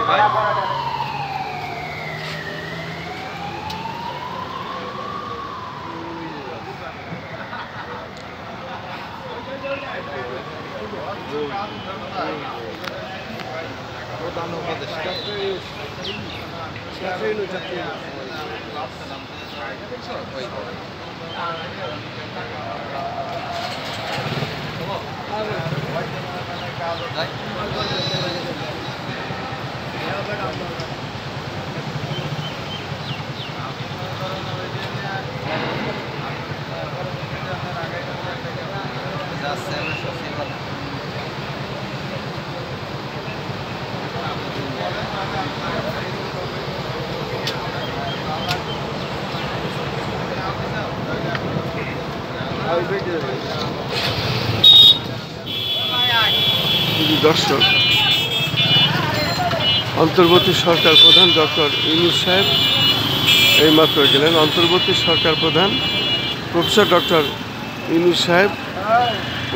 ভাই। প্রধান উপদেষ্টা দর্শক, অন্তর্বর্তী সরকার প্রধান ডক্টর ইউনূস সাহেব এইমাত্র গেলেন। অন্তর্বর্তী সরকার প্রধান প্রফেসর ডক্টর ইউনূস সাহেব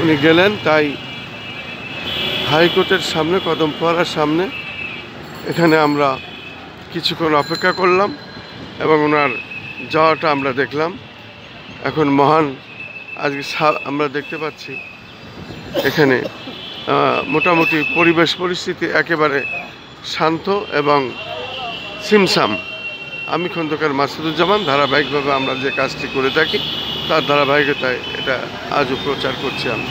উনি গেলেন, তাই হাইকোর্টের সামনে, কদমপাড়ার সামনে এখানে আমরা কিছুক্ষণ অপেক্ষা করলাম এবং ওনার যাওয়াটা আমরা দেখলাম। এখন মহান আজকে আমরা দেখতে পাচ্ছি এখানে মোটামুটি পরিবেশ পরিস্থিতি একেবারে শান্ত এবং ছিমছাম। আমি খন্দকার মাসুদুজ্জামান, ধারাবাহিকভাবে আমরা যে কাজটি করে থাকি তার ধারাবাহিকতায় এটা আজও প্রচার করছি আমি।